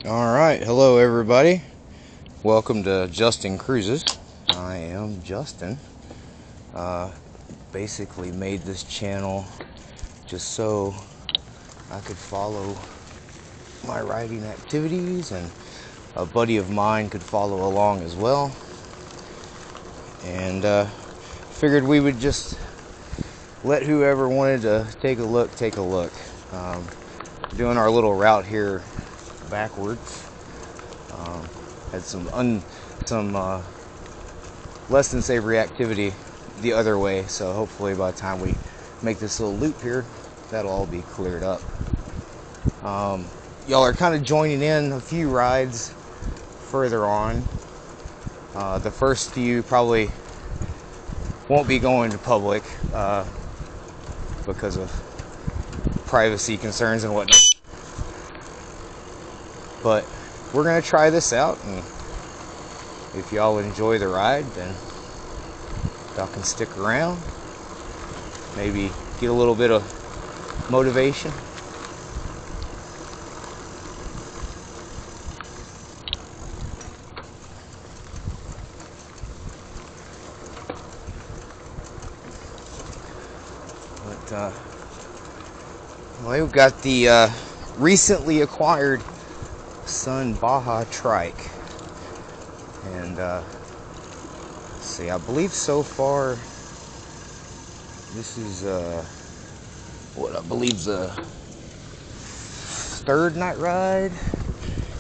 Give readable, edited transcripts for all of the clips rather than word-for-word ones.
Alright, hello everybody. Welcome to Justin Cruises. I am Justin. Basically made this channel just so I could follow my riding activities and a buddy of mine could follow along as well. And figured we would just let whoever wanted to take a look. Doing our little route here backwards. Had some less than savory activity the other way, so hopefully by the time we make this little loop here, that'll all be cleared up. Y'all are kind of joining in a few rides further on. The first few probably won't be going to public because of privacy concerns and whatnot. But we're gonna try this out, and if y'all enjoy the ride, then y'all can stick around, maybe get a little bit of motivation. But well, we've got the recently acquired Baja Trike, and let's see, I believe so far this is what I believe the third night ride,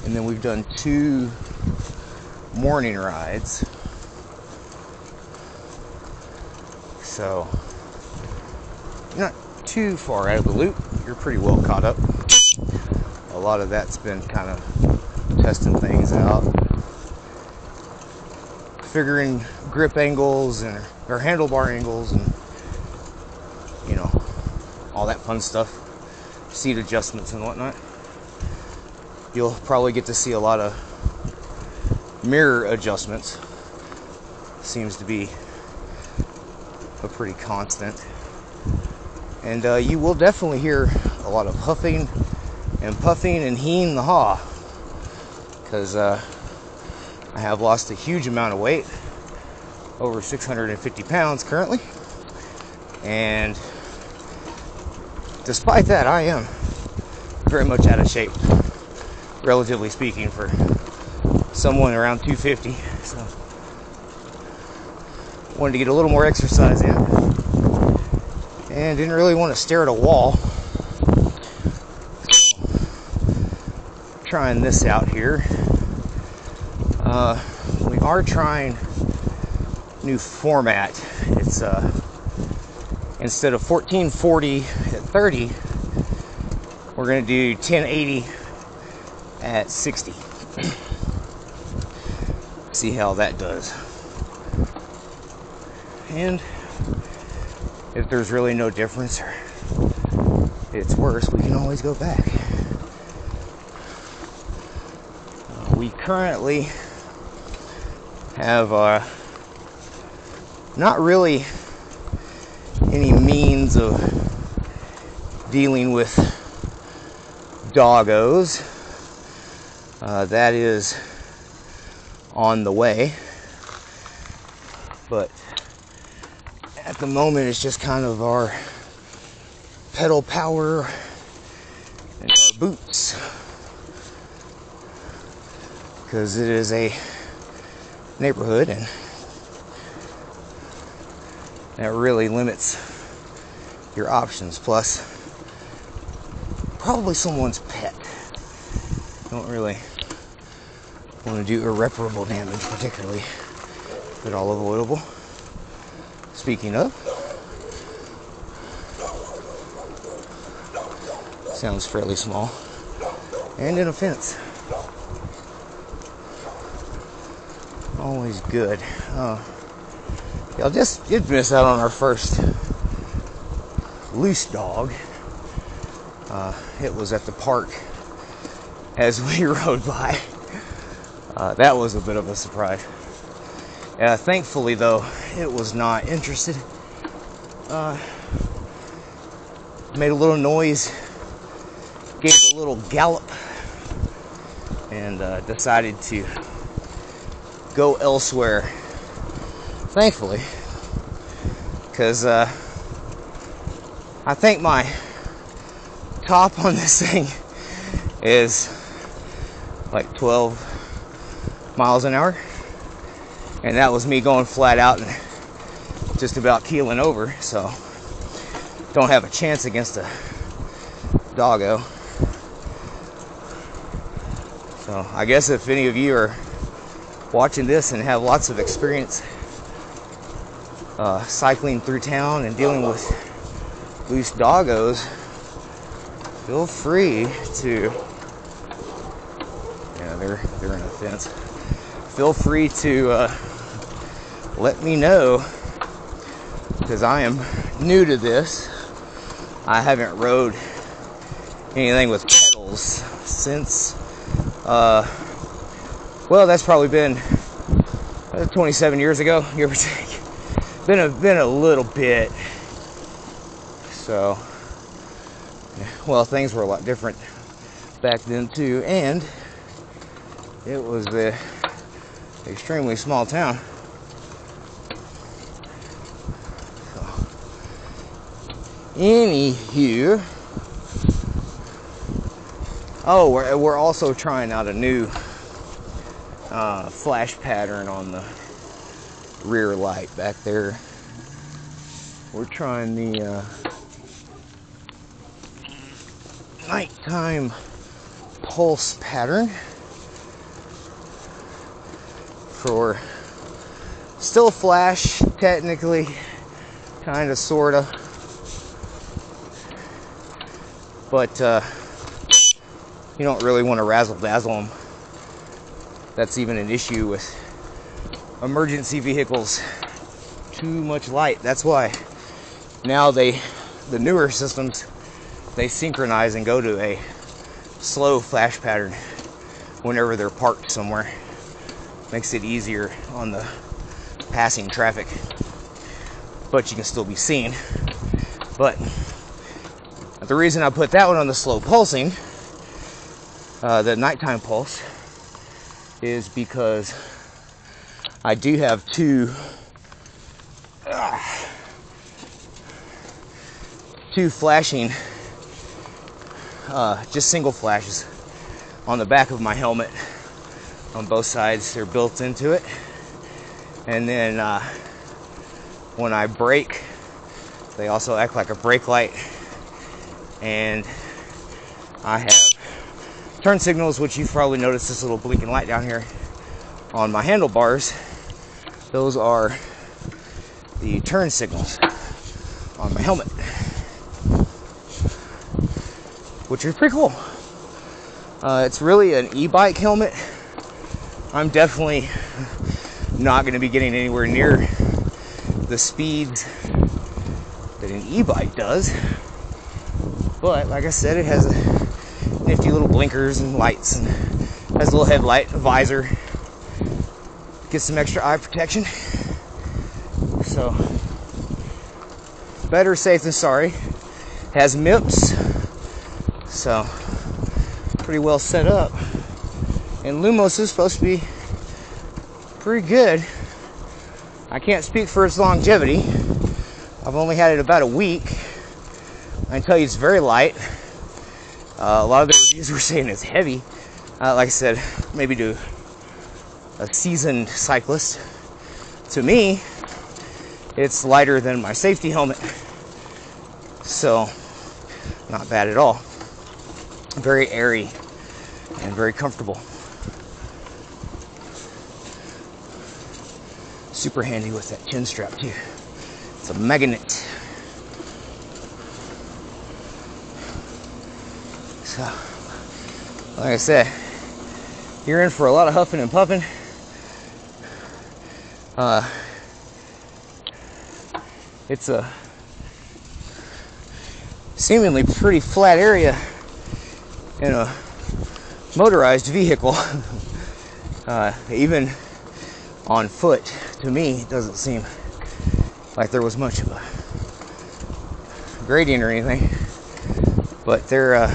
and then we've done 2 morning rides, so not too far out of the loop. You're pretty well caught up. A lot of that's been kind of testing things out, figuring grip angles and or handlebar angles, and you know, all that fun stuff, seat adjustments and whatnot. You'll probably get to see a lot of mirror adjustments. Seems to be a pretty constant, and you will definitely hear a lot of huffing and puffing and heeing the haw, because I have lost a huge amount of weight, over 650 pounds currently, and despite that I am very much out of shape, relatively speaking, for someone around 250. So wanted to get a little more exercise in, and didn't really want to stare at a wall. Trying this out here. We are trying new format. It's instead of 1440 at 30, we're going to do 1080 at 60. See how that does. And if there's really no difference or it's worse, we can always go back. We currently have not really any means of dealing with doggos. That is on the way, but at the moment it's just kind of our pedal power and our boots, because it is a neighborhood, and that really limits your options. Plus, probably someone's pet. Don't really want to do irreparable damage, particularly, but all avoidable. Speaking of, sounds fairly small, and in a fence. Always good. Y'all just did miss out on our first loose dog. It was at the park as we rode by. That was a bit of a surprise. Thankfully, though, it was not interested. Made a little noise, gave a little gallop, and decided to go elsewhere, thankfully, because I think my top on this thing is like 12 miles an hour, and that was me going flat out and just about keeling over, so don't have a chance against a doggo. So I guess if any of you are watching this and have lots of experience cycling through town and dealing with loose doggos, feel free to, yeah, they're in a fence. Feel free to let me know, because I am new to this. I haven't rode anything with pedals since, well, that's probably been 27 years ago, give or take. Been a little bit. So, well, things were a lot different back then too, and it was an extremely small town. So, anywho, oh, we're also trying out a new flash pattern on the rear light back there. We're trying the nighttime pulse pattern for still flash, technically, kind of, sort of, but you don't really want to razzle dazzle them. That's even an issue with emergency vehicles. Too much light. That's why now the newer systems, they synchronize and go to a slow flash pattern whenever they're parked somewhere. Makes it easier on the passing traffic, but you can still be seen. But the reason I put that one on the slow pulsing, the nighttime pulse, is because I do have two flashing, just single flashes on the back of my helmet on both sides. They're built into it, and then when I brake, they also act like a brake light. And I have turn signals, which you've probably noticed, this little blinking light down here on my handlebars. Those are the turn signals on my helmet, which is pretty cool. It's really an e-bike helmet. I'm definitely not going to be getting anywhere near the speeds that an e-bike does, but like I said, it has a nifty little blinkers and lights, and has a little headlight, a visor, get some extra eye protection. So better safe than sorry. Has MIPS, so pretty well set up. And Lumos is supposed to be pretty good. I can't speak for its longevity. I've only had it about a week. I can tell you it's very light. A lot of the reviews were saying it's heavy. Like I said, maybe to a seasoned cyclist. To me, it's lighter than my safety helmet. So, not bad at all. Very airy and very comfortable. Super handy with that chin strap too. It's a Mechanix. So, like I said, you're in for a lot of huffing and puffing. It's a seemingly pretty flat area in a motorized vehicle. Even on foot, to me, it doesn't seem like there was much of a gradient or anything. But they're